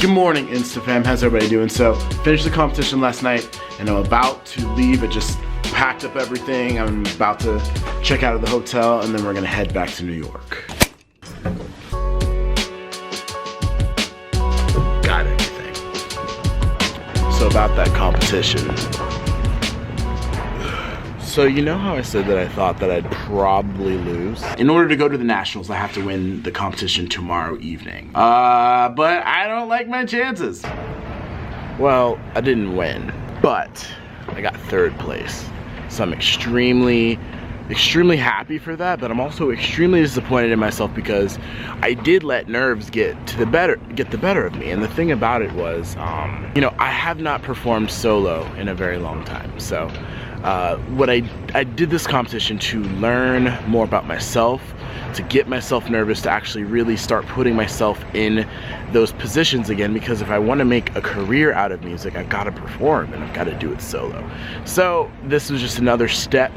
Good morning, InstaFam. How's everybody doing? So, finished the competition last night, and I'm about to leave. I just packed up everything. I'm about to check out of the hotel, and then we're gonna head back to New York. Got everything. So about that competition. So you know how I said that I thought that I'd probably lose? In order to go to the Nationals, I have to win the competition tomorrow evening. But I don't like my chances. Well, I didn't win, but I got third place. So I'm extremely happy for that, but I'm also extremely disappointed in myself because I did let nerves get the better of me. And the thing about it was, you know, I have not performed solo in a very long time. So what I did this competition to learn more about myself, to get myself nervous, to actually really start putting myself in those positions again, because if I want to make a career out of music, I've got to perform and I've got to do it solo. So this was just another step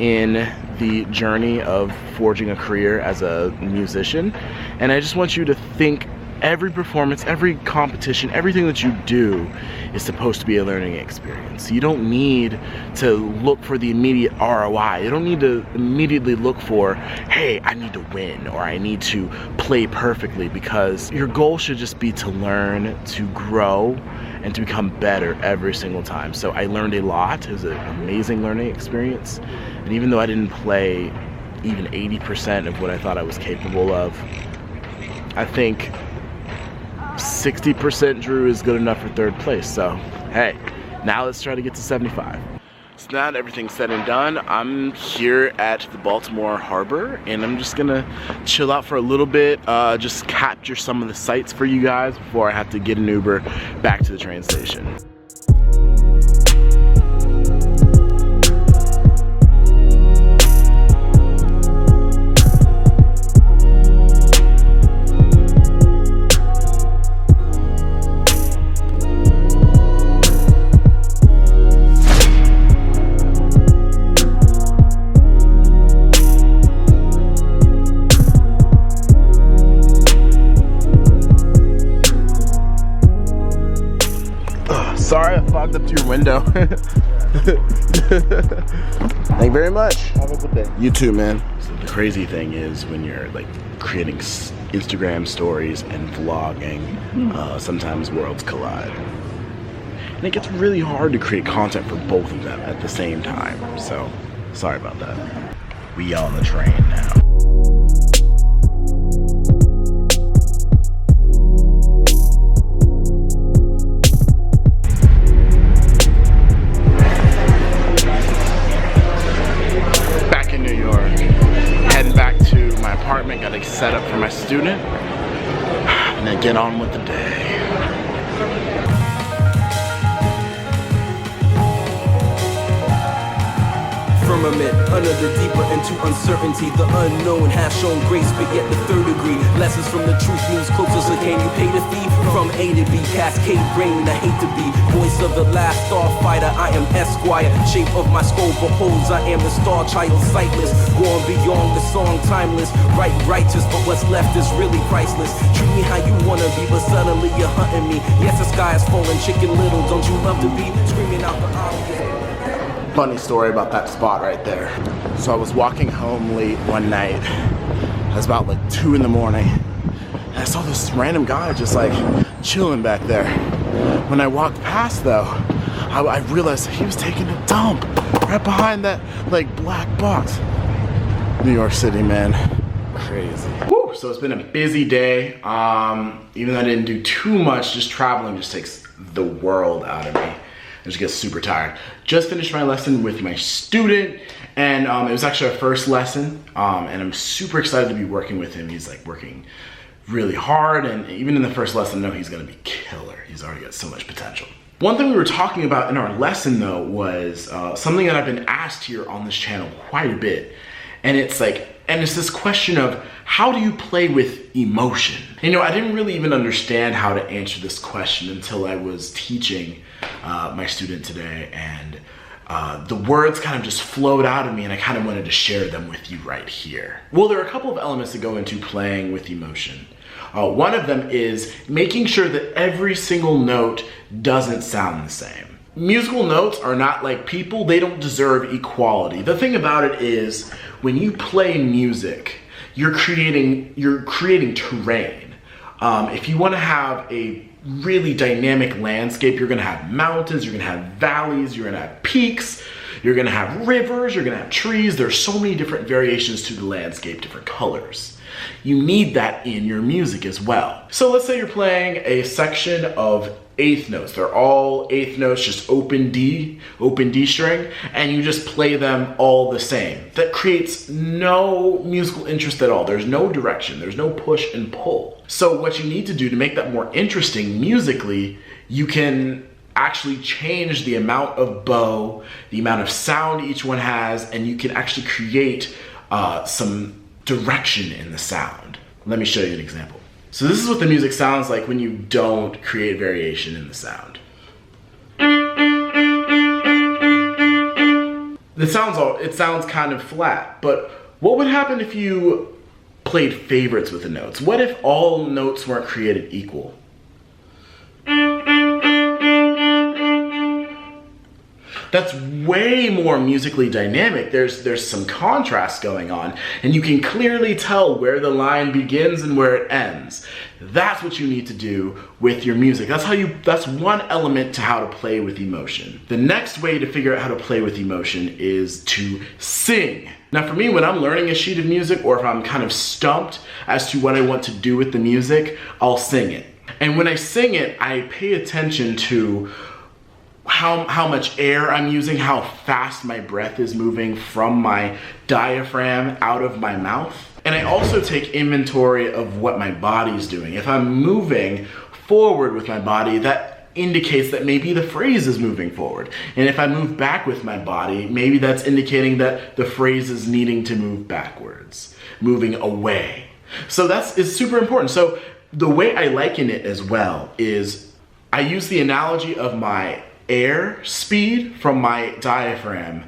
in the journey of forging a career as a musician, and I just want you to think every performance, every competition, everything that you do is supposed to be a learning experience. You don't need to look for the immediate ROI. You don't need to immediately look for, hey, I need to win or I need to play perfectly, because your goal should just be to learn, to grow, and to become better every single time. So I learned a lot. It was an amazing learning experience. And even though I didn't play even 80% of what I thought I was capable of, I think 60% Drew is good enough for third place. So, hey, now let's try to get to 75. So now that everything's said and done, I'm here at the Baltimore Harbor, and I'm just gonna chill out for a little bit, just capture some of the sights for you guys before I have to get an Uber back to the train station. Sorry I fogged up to your window. Thank you very much. Have a good day. You too, man. So the crazy thing is when you're like creating Instagram stories and vlogging, sometimes worlds collide. And it gets really hard to create content for both of them at the same time. So, sorry about that. We on the train now. Got to set up for my student and then get on with the day. Firmament, under the deeper into uncertainty. The unknown has shown grace, but yet the third degree. Lessons from the truth moves closer, so can you pay the fee? From A to B, cascade brain, I hate to be voice of the last starfighter. I am Esquire, shape of my skull beholds. I am the star child, sightless, going beyond the song, timeless. Right, righteous, but what's left is really priceless. Treat me how you wanna be, but suddenly you're hunting me. Yes, the sky is falling, Chicken Little. Don't you love to be screaming out the obvious? Funny story about that spot right there. So I was walking home late one night. It was about like 2 in the morning. And I saw this random guy just like chilling back there. When I walked past though, I realized he was taking a dump right behind that like black box. New York City, man. Crazy. Woo! So it's been a busy day. Even though I didn't do too much, just traveling just takes the world out of me. I just get super tired. Just finished my lesson with my student, and it was actually our first lesson, and I'm super excited to be working with him. He's like working really hard, and even in the first lesson, I know he's gonna be killer. He's already got so much potential. One thing we were talking about in our lesson though was something that I've been asked here on this channel quite a bit, and it's this question of how do you play with emotion? You know, I didn't really even understand how to answer this question until I was teaching my student today, and the words kind of just flowed out of me, and I kind of wanted to share them with you right here. Well, there are a couple of elements that go into playing with emotion. One of them is making sure that every single note doesn't sound the same. Musical notes are not like people, they don't deserve equality. The thing about it is, when you play music, you're creating terrain. If you want to have a really dynamic landscape, you're gonna have mountains, you're gonna have valleys, you're gonna have peaks, you're gonna have rivers, you're gonna have trees. There's so many different variations to the landscape, different colors. You need that in your music as well. So let's say you're playing a section of eighth notes. They're all eighth notes, just open D string, and you just play them all the same. That creates no musical interest at all. There's no direction, there's no push and pull. So what you need to do to make that more interesting musically, you can actually change the amount of bow, the amount of sound each one has, and you can actually create some direction in the sound. Let me show you an example. So this is what the music sounds like when you don't create variation in the sound. It sounds kind of flat, but what would happen if you played favorites with the notes? What if all notes weren't created equal? That's way more musically dynamic. There's some contrast going on, and you can clearly tell where the line begins and where it ends. That's what you need to do with your music. That's one element to how to play with emotion. The next way to figure out how to play with emotion is to sing. Now for me, when I'm learning a sheet of music, or if I'm kind of stumped as to what I want to do with the music, I'll sing it. And when I sing it, I pay attention to how much air I'm using, how fast my breath is moving from my diaphragm out of my mouth. And I also take inventory of what my body's doing. If I'm moving forward with my body, that indicates that maybe the phrase is moving forward. And if I move back with my body, maybe that's indicating that the phrase is needing to move backwards, moving away. So it's super important. So the way I liken it as well is I use the analogy of my air speed from my diaphragm,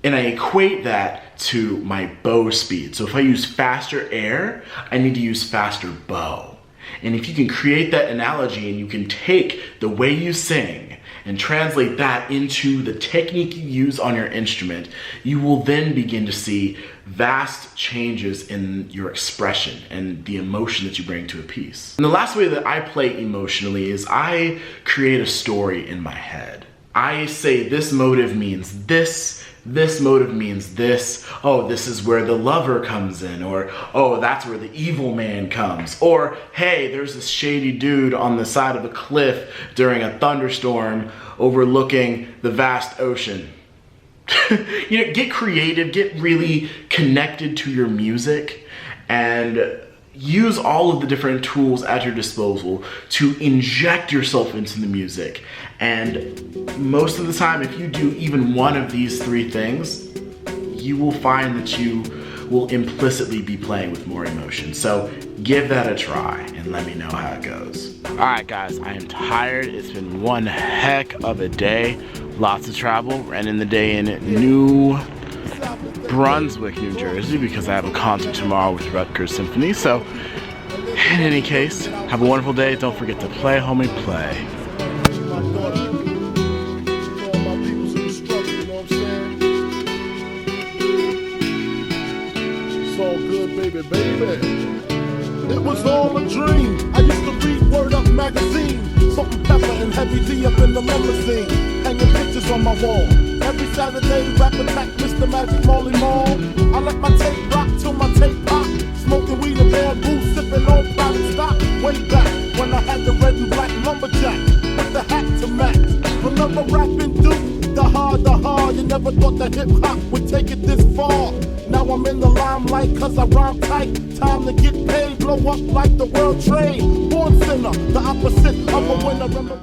and I equate that to my bow speed. So if I use faster air, I need to use faster bow. And if you can create that analogy and you can take the way you sing and translate that into the technique you use on your instrument, you will then begin to see vast changes in your expression and the emotion that you bring to a piece. And the last way that I play emotionally is I create a story in my head. I say this motive means this motive means this. Oh, this is where the lover comes in, or oh, that's where the evil man comes, or hey, there's this shady dude on the side of a cliff during a thunderstorm overlooking the vast ocean. You know, get creative, get really connected to your music, and use all of the different tools at your disposal to inject yourself into the music. And most of the time, if you do even one of these three things, you will find that you will implicitly be playing with more emotion. So give that a try and let me know how it goes. All right, guys, I am tired. It's been one heck of a day. Lots of travel. We're ending the day in New Brunswick, New Jersey, because I have a concert tomorrow with Rutgers Symphony. So in any case, have a wonderful day. Don't forget to play, homie, play. Baby, it was all a dream. I used to read Word Up magazine, Salt and Pepper and Heavy D up in the limousine, hanging pictures on my wall. Every Saturday, rap attack, Mr. Magic Molly Mall. I let my tape rock till my tape pop, smoking weed and bamboo, sipping on private stock. Way back when I had the red and black lumberjack with the hat to match. Remember rapping Duke, the hard. You never thought that hip hop would take it this far. Now I'm in the limelight cause I rhyme tight. Time to get paid, blow up like the world trade. Born sinner, the opposite of a winner.